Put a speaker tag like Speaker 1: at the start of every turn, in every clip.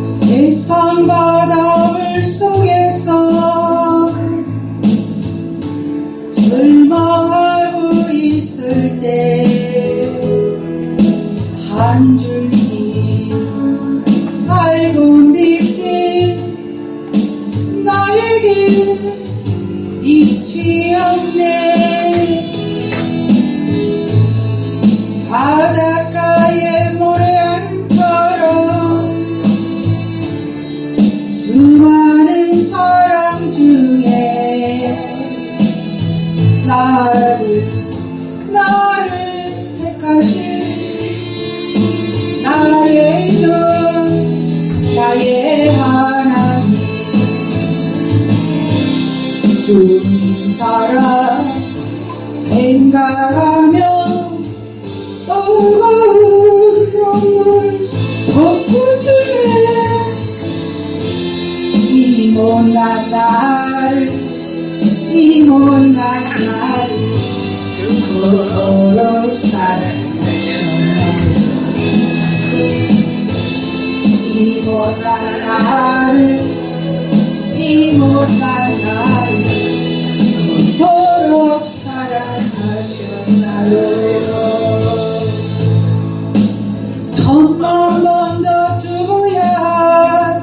Speaker 1: 세상 바닷물 속에서 절망하고 있을 때 한 줄기 밝은 빛이 나에게 빛이 없네. 바닷가의 모래알처럼 수많은 사람 중에 나를 택하신 나의 주 나의 하나님, 주님 사랑 생각하며 뜨거운 눈물 솟구주네. 이 못난 나를 그토록 사랑하셨나요. 이 못난 나를 그토록 사랑하셨나요. 천만 번 더 죽어야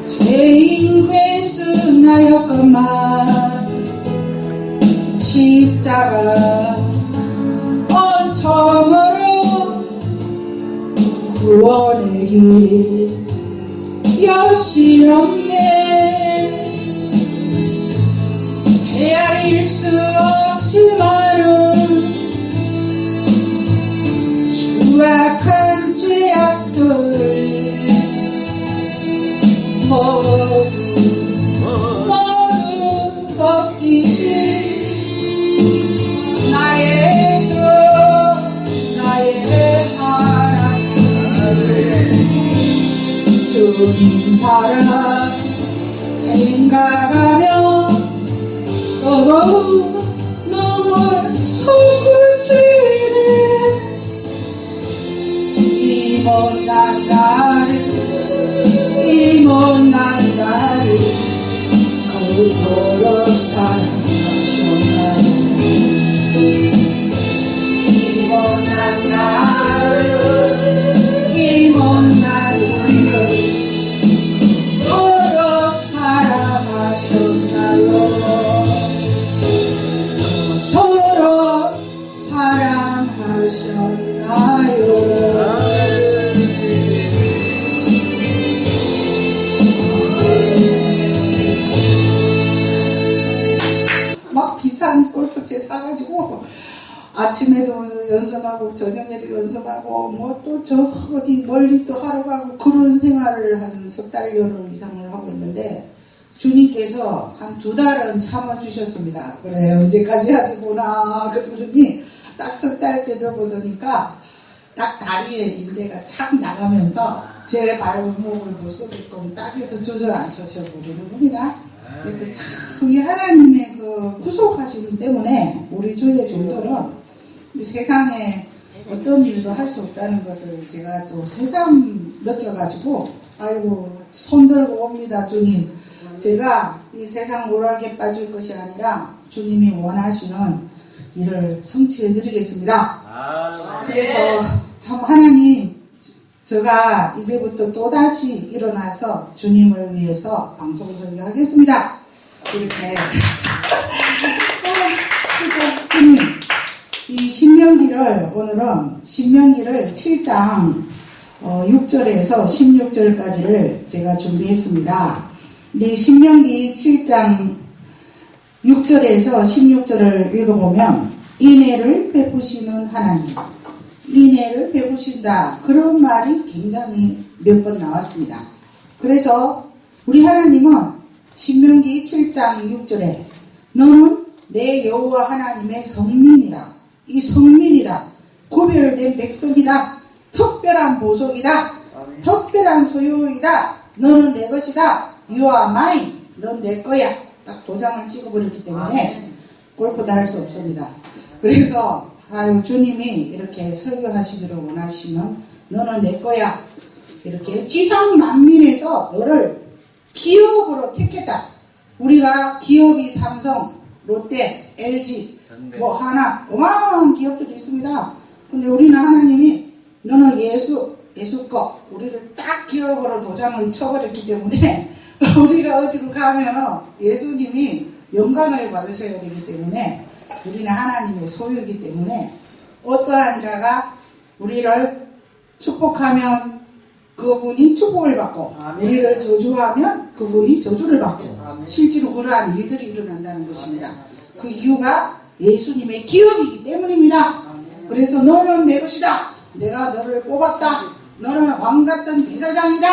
Speaker 1: 죄인 괴순하였건만 십자가 언처음으로 구원의 길 여시 없네. 헤아릴 수 없이 많은 추악한 죄악들을 모두 벗기신 나의 주 나의 하나님, 주님 사랑 생각하며 뜨거운 눈물 솟구치네. 이 못난 나를 그토록 사랑하셨나요. 이 못난 나를 그토록 사랑하셨나요. 그토록 사랑하셨나요. 막 비싼 골프채 사가지고 아침에도 연습하고 저녁에도 연습하고 뭐 또 저 어디 멀리 또 하러 가고 그런 생활을 한 석 달여 이상을 하고 있는데 주님께서 한 2달은 참아주셨습니다. 그래 언제까지 하시구나 그러더니 딱 석 달째 접어드니까 딱 다리에 인대가 착 나가면서 제 발목을 못 쓰게끔 딱해서 주저앉혀서 부르는 겁니다. 그래서 참 이 하나님의 그 구속하심 때문에 우리 주의 종들은 이 세상에 어떤 일도 할 수 없다는 것을 제가 또 새삼 느껴가지고 아이고 손들고 옵니다. 주님, 제가 이 세상 오락에 빠질 것이 아니라 주님이 원하시는 일을 성취해 드리겠습니다. 그래서 참 하나님, 제가 이제부터 또다시 일어나서 주님을 위해서 방송 설교하겠습니다. 이렇게. 그래서 주님, 이 신명기를 오늘은 신명기를 7장 6절에서 16절까지를 제가 준비했습니다. 이 신명기 7장 6절에서 16절을 읽어보면 인애를 베푸시는 하나님, 인애를 베푸신다, 그런 말이 굉장히 몇 번 나왔습니다. 그래서 우리 하나님은 신명기 7장 6절에 너는 내 여호와 하나님의 성민이라. 이 성민이다. 구별된 백성이다. 특별한 보석이다. 특별한 소유이다. 너는 내 것이다. You are mine. 넌 내 거야. 딱 도장을 찍어버렸기 때문에 골프도 할 수 없습니다. 그래서 주님이 이렇게 설교하시기를 원하시면 너는 내 거야. 이렇게 지상 만민에서 너를 기업으로 택했다. 우리가 기업이 삼성, 롯데, LG, 뭐 하나 어마어마한 기업들이 있습니다. 근데 우리는 하나님이 너는 예수 거 우리를 딱 기업으로 도장을 쳐버렸기 때문에 우리가 어디로 가면 예수님이 영광을 받으셔야 되기 때문에 우리는 하나님의 소유이기 때문에 어떠한 자가 우리를 축복하면 그분이 축복을 받고
Speaker 2: 아멘.
Speaker 1: 우리를 저주하면 그분이 저주를 받고
Speaker 2: 아멘.
Speaker 1: 실제로 그러한 일들이 일어난다는 것입니다. 그 이유가 예수님의 기업이기 때문입니다. 그래서 너는 내 것이다. 내가 너를 뽑았다. 너는 왕같은 제사장이다.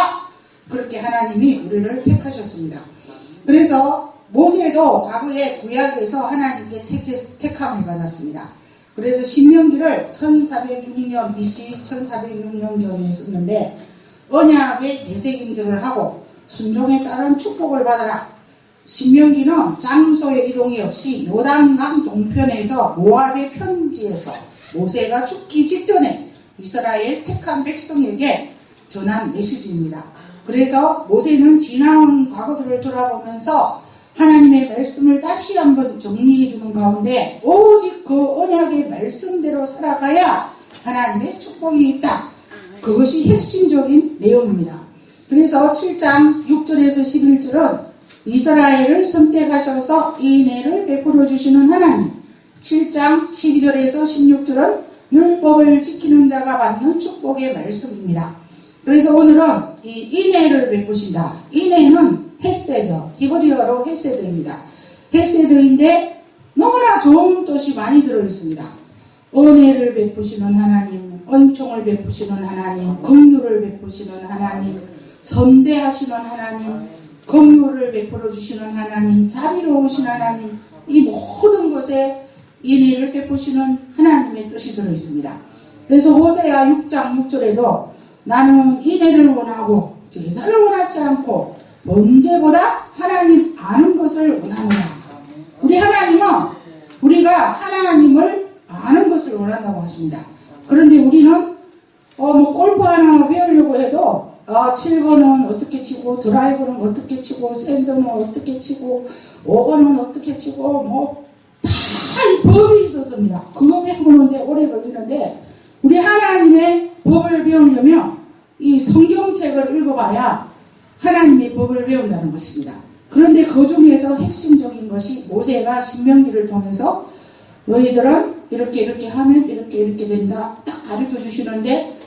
Speaker 1: 그렇게 하나님이 우리를 택하셨습니다. 그래서 모세도 과거에 구약에서 하나님께 택함을 받았습니다. 그래서 신명기를 1406년 BC 1406년경에 썼는데 언약의 대색임적을 하고 순종에 따른 축복을 받아라. 신명기는 장소의 이동이 없이 요단강 동편에서 모압의 편지에서 모세가 죽기 직전에 이스라엘 택한 백성에게 전한 메시지입니다. 그래서 모세는 지나온 과거들을 돌아보면서 하나님의 말씀을 다시 한번 정리해 주는 가운데 오직 그 언약의 말씀대로 살아가야 하나님의 축복이 있다. 그것이 핵심적인 내용입니다. 그래서 7장 6절에서 11절은 이스라엘을 선택하셔서 인애를 베풀어 주시는 하나님, 7장 12절에서 16절은 율법을 지키는 자가 받는 축복의 말씀입니다. 그래서 오늘은 이 인애를 베푸신다. 인애는 헤세드, 히브리어로 헤세드입니다. 헤세드인데 너무나 좋은 뜻이 많이 들어있습니다. 은혜를 베푸시는 하나님, 은총을 베푸시는 하나님, 긍휼을 베푸시는 하나님, 선대하시는 하나님, 긍휼을 베풀어 주시는 하나님, 자비로우신 하나님, 이 모든 것에 인애를 베푸시는 하나님의 뜻이 들어있습니다. 그래서 호세아 6장 6절에도 나는 인애를 원하고 제사를 원하지 않고 언제보다 하나님 아는 것을 원하노라. 우리 하나님은 우리가 하나님을 아는 것을 원한다고 하십니다. 그런데 우리는 골프 하나 배우려고 해도 7번은 어떻게 치고 드라이버는 어떻게 치고 샌드는 어떻게 치고 5번은 어떻게 치고 다 이 법이 있었습니다. 그거 배우는데 오래 걸리는데 우리 하나님의 법을 배우려면 이 성경책을 읽어봐야 하나님의 법을 배운다는 것입니다. 그런데 그 중에서 핵심적인 것이 모세가 신명기를 통해서 너희들은 이렇게 하면 이렇게 된다 딱 가르쳐 주시는데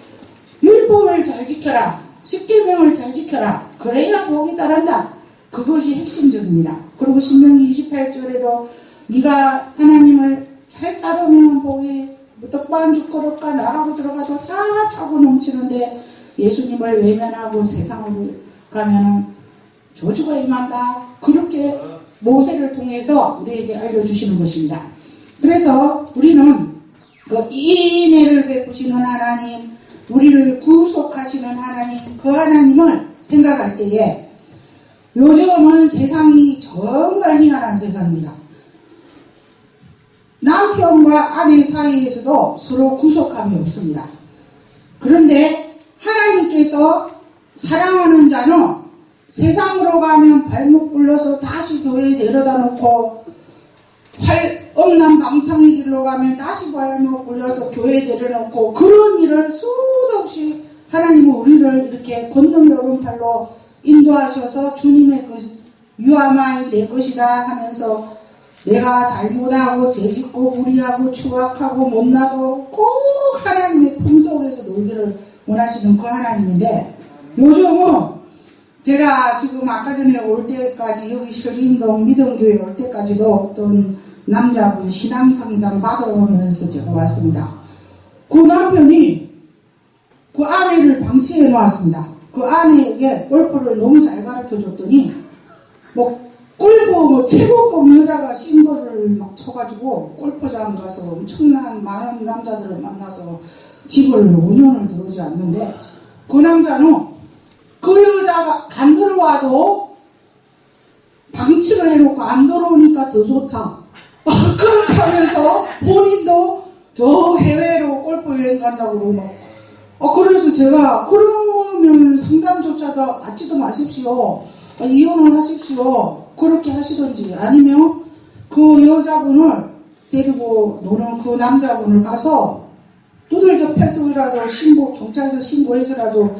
Speaker 1: 율법을 잘 지켜라. 십계명을 잘 지켜라. 그래야 복이 따른다. 그것이 핵심적입니다. 그리고 신명기 28절에도 네가 하나님을 잘 따르면 복이 떡반죽 그릇과 나라고 들어가도 다 차고 넘치는데 예수님을 외면하고 세상으로 가면은 저주가 임한다. 그렇게 모세를 통해서 우리에게 알려주시는 것입니다. 그래서 우리는 그 인애를 베푸시는 하나님, 우리를 구속하시는 하나님, 그 하나님을 생각할 때에 요즘은 세상이 정말 희한한 세상입니다. 남편과 아내 사이에서도 서로 구속함이 없습니다. 그런데 하나님께서 사랑하는 자는 세상으로 가면 발목 불러서 다시 교회에 데려다 놓고 엄난방탕의 길로 가면 다시 발목 불러서 교회에 데려놓고 그런 일을 수도 없이 하나님은 우리를 이렇게 권능의 오른팔로 인도하셔서 주님의 유아마이 내 것이다 하면서 내가 잘못하고 죄짓고 무리하고 추악하고 못나도 꼭 하나님의 품 속에서 놀기를 원하시는 그 하나님인데 요즘은 제가 지금 아까 전에 올 때까지 여기 신림동 믿음교회 올 때까지도 어떤 남자분 신앙상담 받아오면서 제가 왔습니다. 그 남편이 그 아내를 방치해 놓았습니다. 그 아내에게 골프를 너무 잘 가르쳐 줬더니 골프 뭐 최고급 여자가 싱글을 막 쳐가지고 골프장 가서 엄청난 많은 남자들을 만나서 집을 5년을 들어오지 않는데 그 남자는 그 여자가 안 들어와도 방치를 해놓고 안 들어오니까 더 좋다. 그렇게 하면서 본인도 저 해외로 골프 여행 간다고 그러고 막 그래서 제가 그러면 상담조차도 받지도 마십시오. 이혼을 하십시오. 그렇게 하시던지 아니면 그 여자분을 데리고 노는 그 남자분을 가서 두들겨 패서라도 경찰서 신고해서라도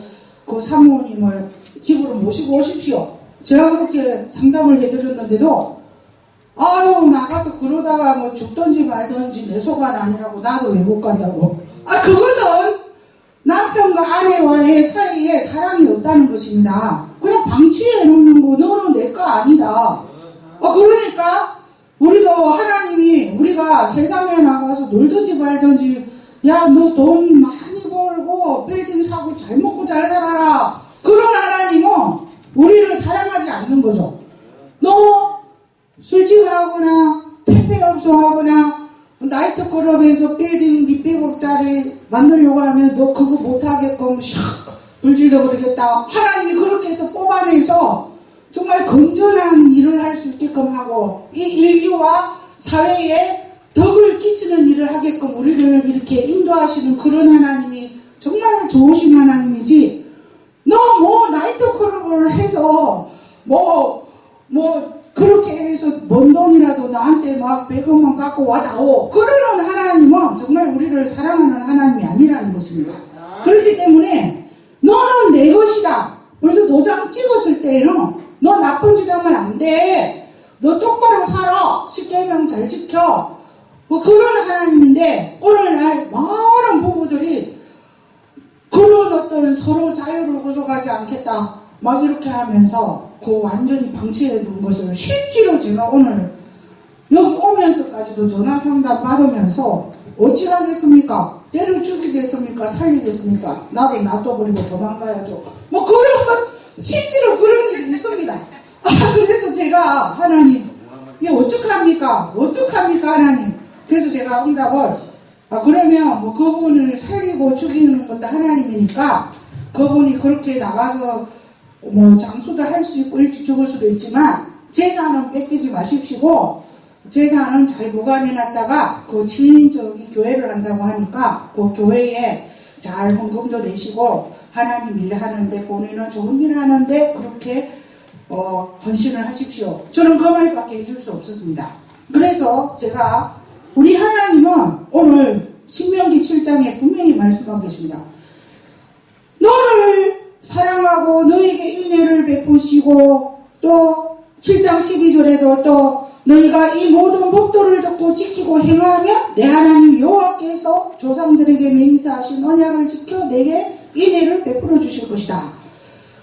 Speaker 1: 그 사모님을 집으로 모시고 오십시오. 제가 그렇게 상담을 해드렸는데도 아유 나가서 그러다가 뭐 죽든지 말든지 내 소관 아니라고 나도 외국 간다고. 그것은 남편과 아내와의 사이에 사랑이 없다는 것입니다. 그냥 방치해 놓는 거 너는 내 거 아니다. 그러니까 우리도 하나님이 우리가 세상에 나가서 놀든지 말든지 야 너 돈 많이 벌고 빌딩 사고 잘 먹고 잘 살아라. 그런 하나님은 우리를 사랑하지 않는 거죠. 너 술집하거나 택배업소 하거나 나이트클럽에서 빌딩 몇백억짜리 만들려고 하면 너 그거 못하게끔 샥 불질러 버리겠다. 하나님이 그렇게 해서 뽑아내서 정말 건전한 일을 할 수 있게끔 하고 이 인류와 사회에 덕을 끼치는 일을 하게끔 우리를 이렇게 인도하시는 그런 하나님이 정말 좋으신 하나님이지. 너 뭐 나이트클럽을 해서 뭐 그렇게 해서 먼 돈이라도 나한테 막 100억만 갖고 와다오. 그러는 하나님은 정말 우리를 사랑하는 하나님이 아니라는 것입니다. 그렇기 때문에 너는 내 것이다. 그래서 도장 찍었을 때는 너 나쁜 짓 하면 안 돼. 너 똑바로 살아. 십계명 잘 지켜. 그런 하나님인데 오늘날 많은 부부들이 그런 어떤 서로 자유를 구속하지 않겠다. 막 이렇게 하면서 그 완전히 방치해 둔 것을 실제로 제가 오늘 여기 오면서까지도 전화 상담 받으면서 어찌하겠습니까? 때려 죽이겠습니까? 살리겠습니까? 나도 놔둬버리고 도망가야죠. 그런 실제로 그런 일이 있습니다. 그래서 제가 하나님 이게 어떡합니까? 하나님. 그래서 제가 응답을 그러면 그분을 살리고 죽이는 것도 하나님이니까 그분이 그렇게 나가서 장수도 할 수 있고 일찍 죽을 수도 있지만 재산은 뺏기지 마십시오. 재산은 잘 보관해놨다가 그 친인척이 교회를 한다고 하니까 그 교회에 잘 헌금도 내시고 하나님 일 하는데 본인은 좋은 일 하는데 그렇게 헌신을 하십시오. 저는 그 말밖에 해줄 수 없었습니다. 그래서 제가 우리 하나님은 오늘 신명기 7장에 분명히 말씀하고 계십니다. 너를 사랑하고 너에게 인애를 베푸시고 또 7장 12절에도 또 너희가 이 모든 법도를 듣고 지키고 행하면 내 하나님 여호와께서 조상들에게 맹세하신 언약을 지켜 내게 인애를 베풀어 주실 것이다.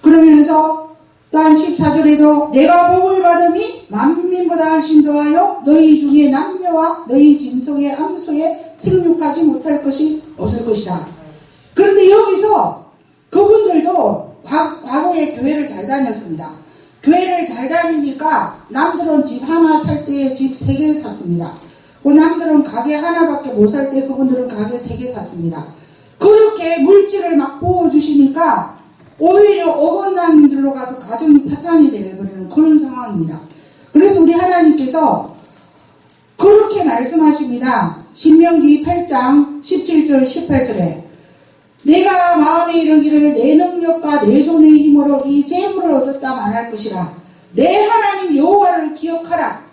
Speaker 1: 그러면서 또한 14절에도 내가 복을 받음이 만민보다 한심도하여 너희 중에 남녀와 너희 짐승의 암소에 생육하지 못할 것이 없을 것이다. 그런데 여기서 그분들도 과거에 교회를 잘 다녔습니다. 교회를 잘 다니니까 남들은 집 하나 살 때 집 3개 샀습니다. 그 남들은 가게 하나밖에 못 살 때 그분들은 가게 3개 샀습니다. 그렇게 물질을 막 부어주시니까 오히려 어긋난 길로 가서 가정이 파탄이 되어버리는 그런 상황입니다. 그래서 우리 하나님께서 그렇게 말씀하십니다. 신명기 8장 17절 18절에 내가 마음에 이르기를 내 능력과 내 손의 힘으로 이 재물을 얻었다 말할 것이라. 내 하나님 여호와를 기억하라.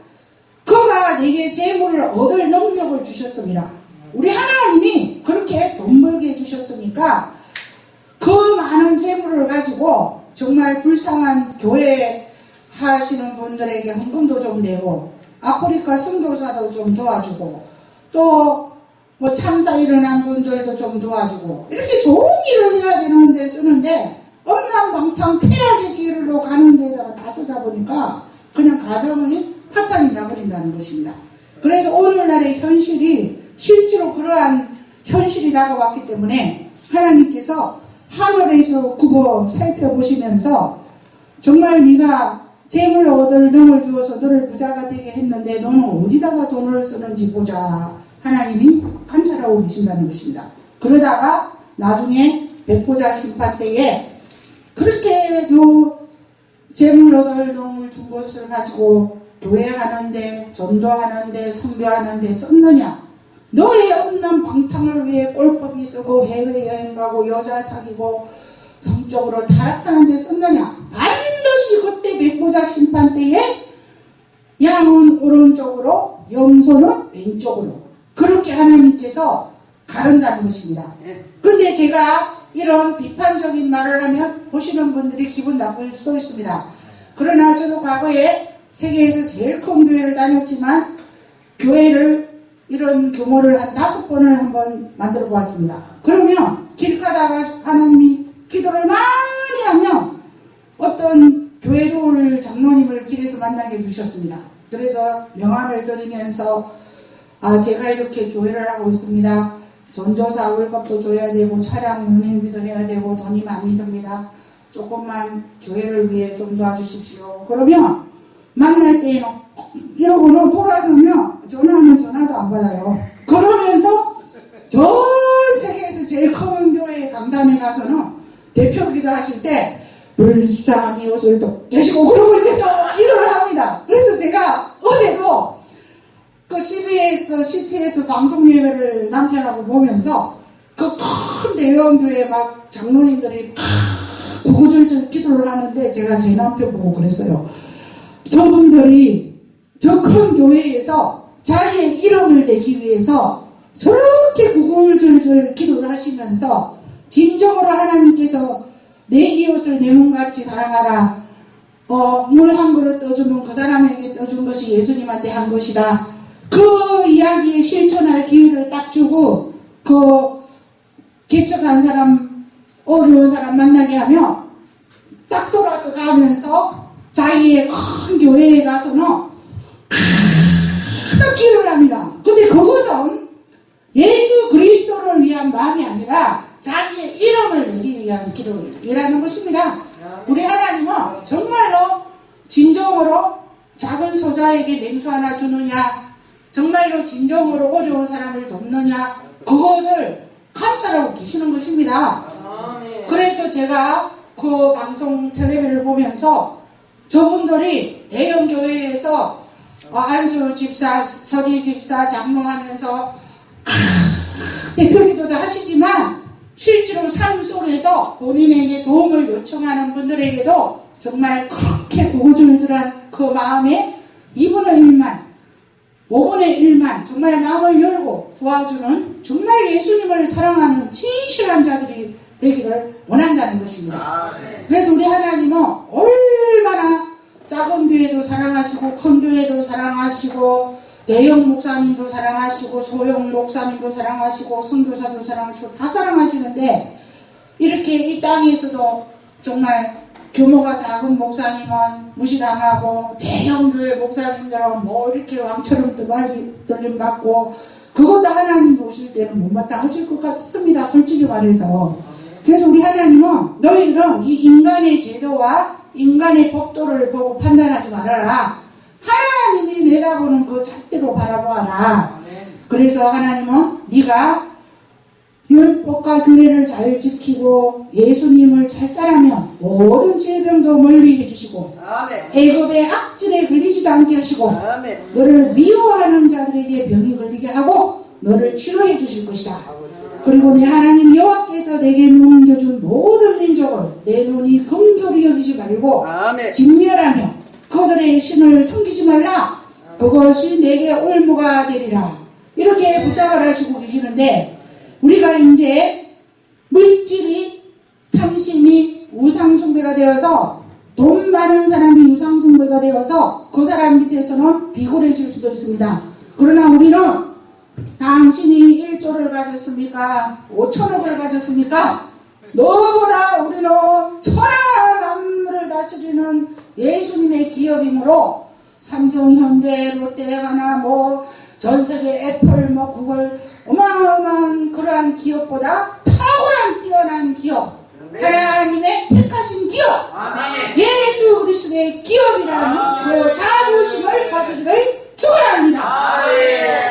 Speaker 1: 그가 내게 재물을 얻을 능력을 주셨습니다. 우리 하나님이 그렇게 돈 벌게 해주셨으니까 그 많은 재물을 가지고 정말 불쌍한 교회 하시는 분들에게 헌금도 좀 내고 아프리카 선교사도 좀 도와주고 또 참사 일어난 분들도 좀 도와주고 이렇게 좋은 일을 해야 되는데 쓰는데 엄난방탕 쾌락의 길로 가는 데다가 다 쓰다 보니까 그냥 가정이 파탄이 나버린다는 것입니다. 그래서 오늘날의 현실이 실제로 그러한 현실이 다가왔기 때문에 하나님께서 하늘에서 굽어 살펴보시면서 정말 네가 재물 얻을 능을 주어서 너를 부자가 되게 했는데 너는 어디다가 돈을 쓰는지 보자. 하나님이 관찰하고 계신다는 것입니다. 그러다가 나중에 백보자 심판 때에 그렇게 재물 얻을 능을 준 것을 가지고 교회하는데 전도하는데 선교하는데 썼느냐? 너의 없는 방탕을 위해 꼴법이 쓰고 해외여행 가고 여자 사귀고 성적으로 타락하는 데 썼느냐? 반드시 그때 백보자 심판 때에 양은 오른쪽으로 염소는 왼쪽으로 그렇게 하나님께서 가른다는 것입니다. 근데 제가 이런 비판적인 말을 하면 보시는 분들이 기분 나쁠 수도 있습니다. 그러나 저도 과거에 세계에서 제일 큰 교회를 다녔지만 교회를 이런 규모를 한 5번을 한번 만들어 보았습니다. 그러면 길 가다가 하나님이 기도를 많이 하면 어떤 교회로 올 장로님을 길에서 만나게 해주셨습니다. 그래서 명함을 드리면서 제가 이렇게 교회를 하고 있습니다. 전도사 월급도 줘야 되고 차량 운행비도 해야 되고 돈이 많이 듭니다. 조금만 교회를 위해 좀 도와주십시오. 그러면 만날 때에는 이러고는 돌아서면 전화하면 전화도 안 받아요. 그러면서 전 세계에서 제일 큰 교회 강단에 가서는 대표기도 하실 때 불쌍한 이웃을 또 계시고 그러고 이제 또 기도를 합니다. 그래서 제가 어제도 그 CTS 방송 예배를 남편하고 보면서 그 큰 대형교회 막 장로님들이 구구절절 기도를 하는데 제가 제 남편 보고 그랬어요. 저분들이 저 큰 교회에서 자기의 이름을 내기 위해서 저렇게 구구절절 기도를 하시면서 진정으로 하나님께서 내 이웃을 내 몸같이 사랑하라. 물 한 그릇 떠주면 그 사람에게 떠준 것이 예수님한테 한 것이다. 그 이야기에 실천할 기회를 딱 주고 그 개척한 사람 어려운 사람 만나게 하면 딱 돌아서 가면서 자기의 큰 교회에 가서는 큰 기도를 합니다. 근데 그것은 예수 그리스도를 위한 마음이 아니라 자기의 이름을 내기 위한 기도이라는 것입니다. 우리 하나님은 정말로 진정으로 작은 소자에게 냉수 하나 주느냐, 정말로 진정으로 어려운 사람을 돕느냐, 그것을 감찰하고 계시는 것입니다. 그래서 제가 그 방송 텔레비를 보면서 저분들이 대형 교회에서 안수 집사, 서리 집사, 장로하면서 대표기도도 하시지만 실제로 삶 속에서 본인에게 도움을 요청하는 분들에게도 정말 그렇게 고구절절한 그 마음에 2분의 1만 5분의 1만 정말 마음을 열고 도와주는 정말 예수님을 사랑하는 진실한 자들이 되기를 원한다는 것입니다. 그래서 우리 하나님은 얼마나 작은 교회도 사랑하시고 큰 교회도 사랑하시고 대형 목사님도 사랑하시고 소형 목사님도 사랑하시고 선교사도 사랑하시고 다 사랑하시는데 이렇게 이 땅에서도 정말 규모가 작은 목사님은 무시당하고 대형 교회 목사님들은 뭐 이렇게 왕처럼 떨림 받고 그것도 하나님 보실 때는 못마땅하실 것 같습니다. 솔직히 말해서. 그래서 우리 하나님은 너희들은 이 인간의 제도와 인간의 법도를 보고 판단하지 말아라. 하나님이 내다보는 그 잣대로 바라보아라. 그래서 하나님은 네가 율법과 규례를 잘 지키고 예수님을 잘 따르면 모든 질병도 멀리 해주시고 애굽의 악질에 걸리지도 않게 하시고 너를 미워하는 자들에게 병이 걸리게 하고 너를 치료해 주실 것이다. 그리고 내 하나님 여호와께서 내게 넘겨준 모든 민족을 내 눈이 긍휼히 여기지 말고 진멸하며 그들의 신을 섬기지 말라. 그것이 내게 올무가 되리라. 이렇게 부탁을 하시고 계시는데 우리가 이제 물질이 탐심이 우상숭배가 되어서 돈 많은 사람이 우상숭배가 되어서 그 사람 밑에서는 비굴해질 수도 있습니다. 그러나 우리는 당신이 1조를 가졌습니까? 5천억을 가졌습니까? 너보다 우리는 천하 만물을 다스리는 예수님의 기업이므로 삼성, 현대, 롯데, 하나, 뭐 전세계 애플, 뭐 구글 어마어마한 그러한 기업보다 탁월한 뛰어난 기업 하나님의 택하신 기업 예수 그리스도의
Speaker 2: 우리의 기업이라는 그 자부심을 가지기를 축원합니다.